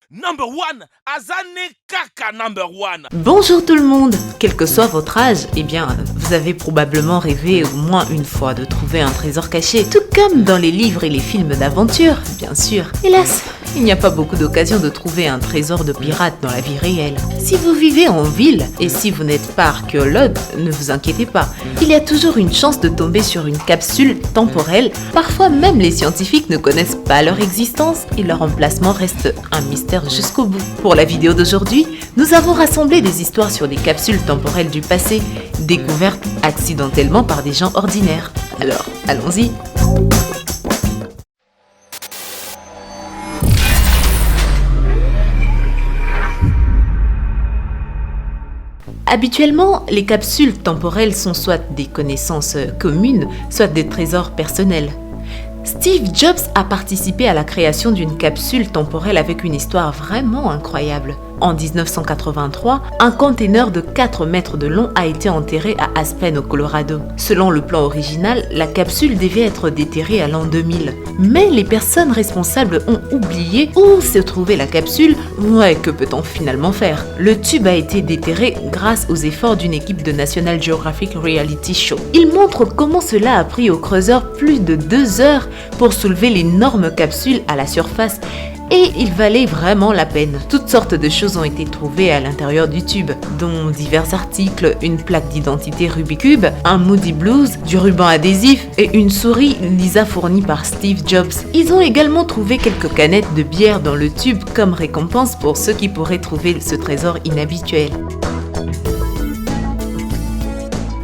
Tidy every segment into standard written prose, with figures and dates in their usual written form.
Number one, Azane Kaka number one. Bonjour tout le monde. Quel que soit votre âge, vous avez probablement rêvé au moins une fois de trouver un trésor caché, tout comme dans les livres et les films d'aventure, bien sûr. Hélas, il n'y a pas beaucoup d'occasions de trouver un trésor de pirate dans la vie réelle. Si vous vivez en ville et si vous n'êtes pas archéologue, ne vous inquiétez pas. Il y a toujours une chance de tomber sur une capsule temporelle. Parfois même les scientifiques ne connaissent pas leur existence et leur emplacement reste un mystère jusqu'au bout. Pour la vidéo d'aujourd'hui, nous avons rassemblé des histoires sur des capsules temporelles du passé, découvertes accidentellement par des gens ordinaires. Alors, allons-y. Habituellement, les capsules temporelles sont soit des connaissances communes, soit des trésors personnels. Steve Jobs a participé à la création d'une capsule temporelle avec une histoire vraiment incroyable. En 1983, un conteneur de 4 mètres de long a été enterré à Aspen au Colorado. Selon le plan original, la capsule devait être déterrée à l'an 2000. Mais les personnes responsables ont oublié où se trouvait la capsule. Ouais, que peut-on finalement faire? Le tube a été déterré grâce aux efforts d'une équipe de National Geographic Reality Show. Il montre comment cela a pris au creuseur plus de 2 heures pour soulever l'énorme capsule à la surface. Et il valait vraiment la peine. Toutes sortes de choses ont été trouvées à l'intérieur du tube, dont divers articles, une plaque d'identité Rubik's Cube, un Moody Blues, du ruban adhésif et une souris Lisa fournie par Steve Jobs. Ils ont également trouvé quelques canettes de bière dans le tube comme récompense pour ceux qui pourraient trouver ce trésor inhabituel.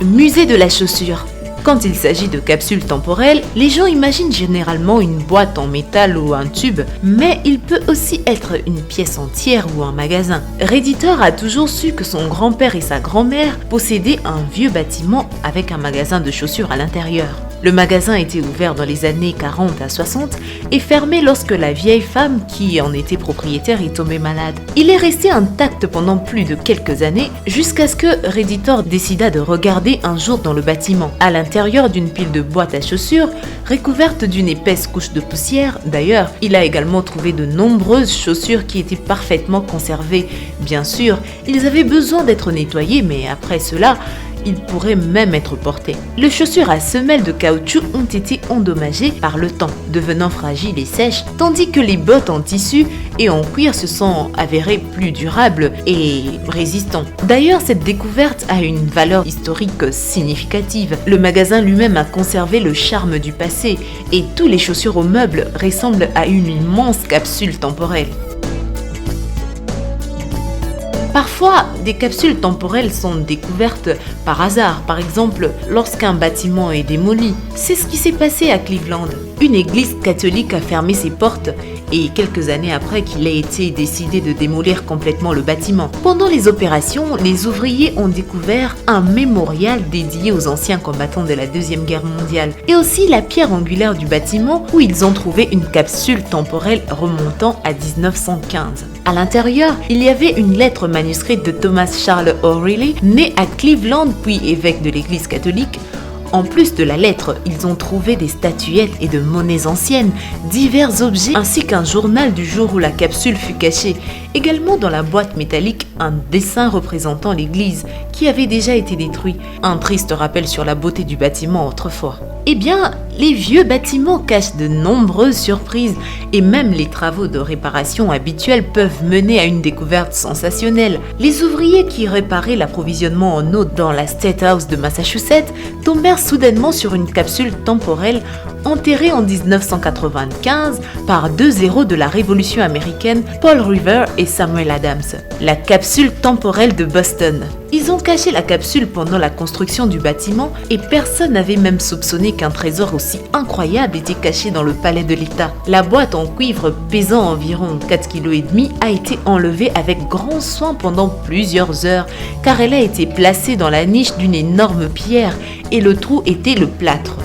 Musée de la chaussure. Quand il s'agit de capsules temporelles, les gens imaginent généralement une boîte en métal ou un tube, mais il peut aussi être une pièce entière ou un magasin. Redditor a toujours su que son grand-père et sa grand-mère possédaient un vieux bâtiment avec un magasin de chaussures à l'intérieur. Le magasin était ouvert dans les années 40 à 60 et fermé lorsque la vieille femme qui en était propriétaire est tombée malade. Il est resté intact pendant plus de quelques années jusqu'à ce que Redditor décida de regarder un jour dans le bâtiment. À l'intérieur d'une pile de boîtes à chaussures, recouverte d'une épaisse couche de poussière, d'ailleurs, il a également trouvé de nombreuses chaussures qui étaient parfaitement conservées. Bien sûr, ils avaient besoin d'être nettoyés, mais après cela, ils pourraient même être portés. Les chaussures à semelles de caoutchouc ont été endommagées par le temps, devenant fragiles et sèches, tandis que les bottes en tissu et en cuir se sont avérées plus durables et résistantes. D'ailleurs, cette découverte a une valeur historique significative. Le magasin lui-même a conservé le charme du passé et tous les chaussures aux meubles ressemblent à une immense capsule temporelle. Parfois, des capsules temporelles sont découvertes par hasard, par exemple lorsqu'un bâtiment est démoli. C'est ce qui s'est passé à Cleveland. Une église catholique a fermé ses portes et quelques années après qu'il ait été décidé de démolir complètement le bâtiment. Pendant les opérations, les ouvriers ont découvert un mémorial dédié aux anciens combattants de la Deuxième Guerre mondiale et aussi la pierre angulaire du bâtiment où ils ont trouvé une capsule temporelle remontant à 1915. À l'intérieur, il y avait une lettre manuscrite de Thomas Charles O'Reilly, né à Cleveland puis évêque de l'église catholique. En plus de la lettre, ils ont trouvé des statuettes et de monnaies anciennes, divers objets ainsi qu'un journal du jour où la capsule fut cachée. Également dans la boîte métallique, un dessin représentant l'église qui avait déjà été détruit. Un triste rappel sur la beauté du bâtiment autrefois. Les vieux bâtiments cachent de nombreuses surprises et même les travaux de réparation habituels peuvent mener à une découverte sensationnelle. Les ouvriers qui réparaient l'approvisionnement en eau dans la State House de Massachusetts tombèrent soudainement sur une capsule temporelle enterrée en 1995 par 2 héros de la Révolution américaine, Paul Revere et Samuel Adams. La capsule temporelle de Boston. Ils ont caché la capsule pendant la construction du bâtiment et personne n'avait même soupçonné qu'un trésor aussi incroyable était caché dans le palais de l'État. La boîte en cuivre pesant environ 4,5 kg a été enlevée avec grand soin pendant plusieurs heures car elle a été placée dans la niche d'une énorme pierre et le trou était le plâtre.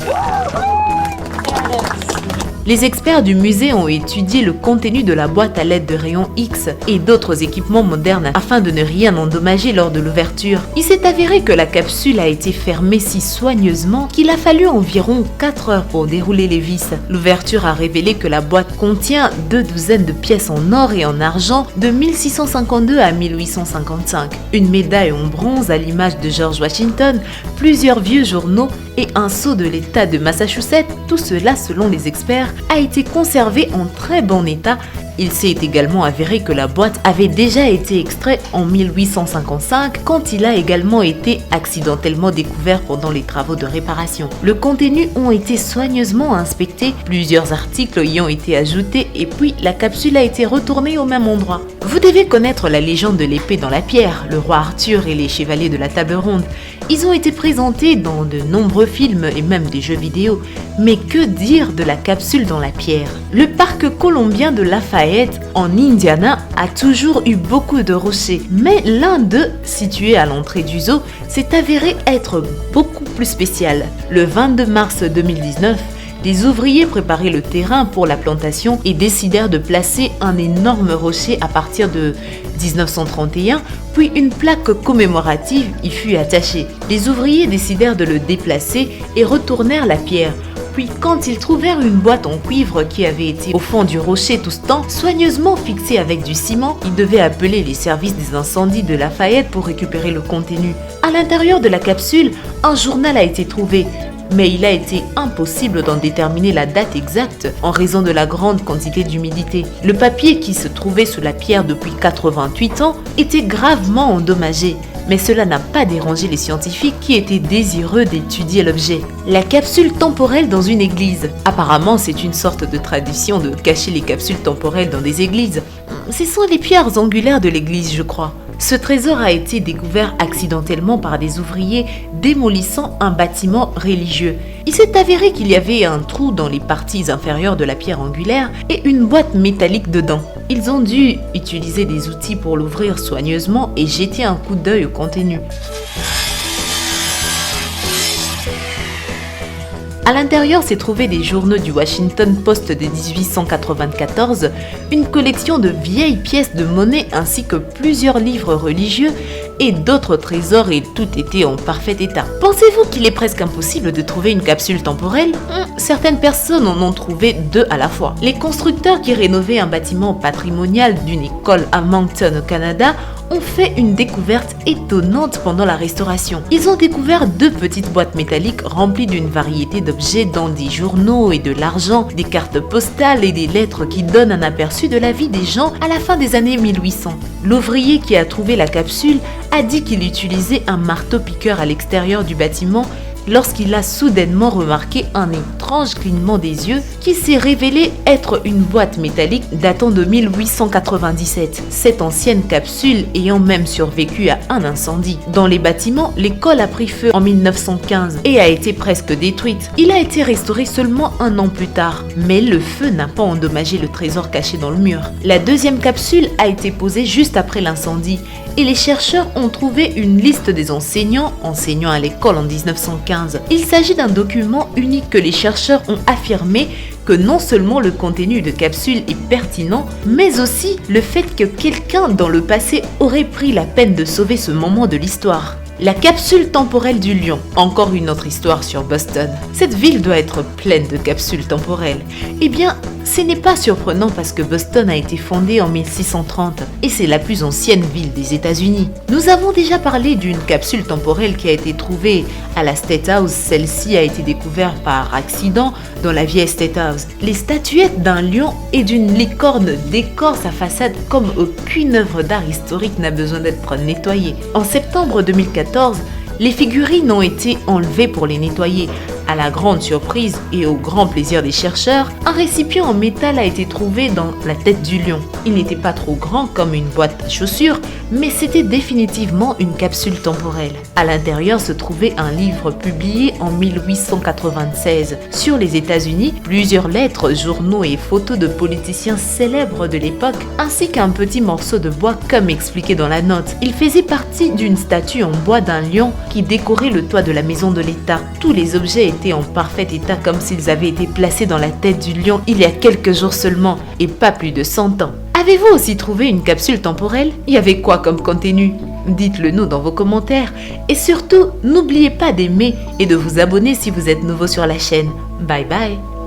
Les experts du musée ont étudié le contenu de la boîte à l'aide de rayons X et d'autres équipements modernes afin de ne rien endommager lors de l'ouverture. Il s'est avéré que la capsule a été fermée si soigneusement qu'il a fallu environ 4 heures pour dérouler les vis. L'ouverture a révélé que la boîte contient 2 douzaines de pièces en or et en argent de 1652 à 1855, une médaille en bronze à l'image de George Washington, plusieurs vieux journaux et un sceau de l'État de Massachusetts. Tout cela, selon les experts, a été conservé en très bon état. Il s'est également avéré que la boîte avait déjà été extraite en 1855 quand il a également été accidentellement découvert pendant les travaux de réparation. Le contenu ont été soigneusement inspectés, plusieurs articles y ont été ajoutés et puis la capsule a été retournée au même endroit. Vous devez connaître la légende de l'épée dans la pierre, le roi Arthur et les chevaliers de la table ronde. Ils ont été présentés dans de nombreux films et même des jeux vidéo. Mais que dire de la capsule dans la pierre? Le parc colombien de Lafayette, en Indiana, a toujours eu beaucoup de rochers. Mais l'un d'eux, situé à l'entrée du zoo, s'est avéré être beaucoup plus spécial. Le 22 mars 2019, des ouvriers préparaient le terrain pour la plantation et décidèrent de placer un énorme rocher à partir de 1931, puis une plaque commémorative y fut attachée. Les ouvriers décidèrent de le déplacer et retournèrent la pierre. Puis quand ils trouvèrent une boîte en cuivre qui avait été au fond du rocher tout ce temps, soigneusement fixée avec du ciment, ils devaient appeler les services des incendies de Lafayette pour récupérer le contenu. À l'intérieur de la capsule, un journal a été trouvé. Mais il a été impossible d'en déterminer la date exacte en raison de la grande quantité d'humidité. Le papier qui se trouvait sous la pierre depuis 88 ans était gravement endommagé. Mais cela n'a pas dérangé les scientifiques qui étaient désireux d'étudier l'objet. La capsule temporelle dans une église. Apparemment, c'est une sorte de tradition de cacher les capsules temporelles dans des églises. Ce sont les pierres angulaires de l'église, je crois. Ce trésor a été découvert accidentellement par des ouvriers démolissant un bâtiment religieux. Il s'est avéré qu'il y avait un trou dans les parties inférieures de la pierre angulaire et une boîte métallique dedans. Ils ont dû utiliser des outils pour l'ouvrir soigneusement et jeter un coup d'œil au contenu. À l'intérieur s'est trouvé des journaux du Washington Post de 1894, une collection de vieilles pièces de monnaie ainsi que plusieurs livres religieux et d'autres trésors et tout était en parfait état. Pensez-vous qu'il est presque impossible de trouver une capsule temporelle? Certaines personnes en ont trouvé 2 à la fois. Les constructeurs qui rénovaient un bâtiment patrimonial d'une école à Moncton au Canada ont fait une découverte étonnante pendant la restauration. Ils ont découvert 2 petites boîtes métalliques remplies d'une variété d'objets dont des journaux et de l'argent, des cartes postales et des lettres qui donnent un aperçu de la vie des gens à la fin des années 1800. L'ouvrier qui a trouvé la capsule a dit qu'il utilisait un marteau-piqueur à l'extérieur du bâtiment lorsqu'il a soudainement remarqué un étrange clignement des yeux qui s'est révélé être une boîte métallique datant de 1897. Cette ancienne capsule ayant même survécu à un incendie. Dans les bâtiments, l'école a pris feu en 1915 et a été presque détruite. Il a été restauré seulement 1 an plus tard, mais le feu n'a pas endommagé le trésor caché dans le mur. La deuxième capsule a été posée juste après l'incendie et les chercheurs ont trouvé une liste des enseignants enseignant à l'école en 1915. Il s'agit d'un document unique que les chercheurs ont affirmé que non seulement le contenu de capsule est pertinent, mais aussi le fait que quelqu'un dans le passé aurait pris la peine de sauver ce moment de l'histoire. La capsule temporelle du lion, encore une autre histoire sur Boston. Cette ville doit être pleine de capsules temporelles. Eh bien, ce n'est pas surprenant parce que Boston a été fondée en 1630 et c'est la plus ancienne ville des États-Unis. Nous avons déjà parlé d'une capsule temporelle qui a été trouvée à la State House. Celle-ci a été découverte par accident dans la vieille State House. Les statuettes d'un lion et d'une licorne décorent sa façade comme aucune œuvre d'art historique n'a besoin d'être nettoyée. En septembre 2014, les figurines ont été enlevées pour les nettoyer. À la grande surprise et au grand plaisir des chercheurs, un récipient en métal a été trouvé dans la tête du lion. Il n'était pas trop grand comme une boîte à chaussures, mais c'était définitivement une capsule temporelle. À l'intérieur se trouvait un livre publié en 1896 sur les États-Unis, plusieurs lettres, journaux et photos de politiciens célèbres de l'époque, ainsi qu'un petit morceau de bois comme expliqué dans la note. Il faisait partie d'une statue en bois d'un lion qui décorait le toit de la maison de l'État. Tous les objets étaient présentés en parfait état comme s'ils avaient été placés dans la tête du lion il y a quelques jours seulement et pas plus de 100 ans. Avez-vous aussi trouvé une capsule temporelle? Il y avait quoi comme contenu? Dites-le nous dans vos commentaires et surtout n'oubliez pas d'aimer et de vous abonner si vous êtes nouveau sur la chaîne. Bye bye!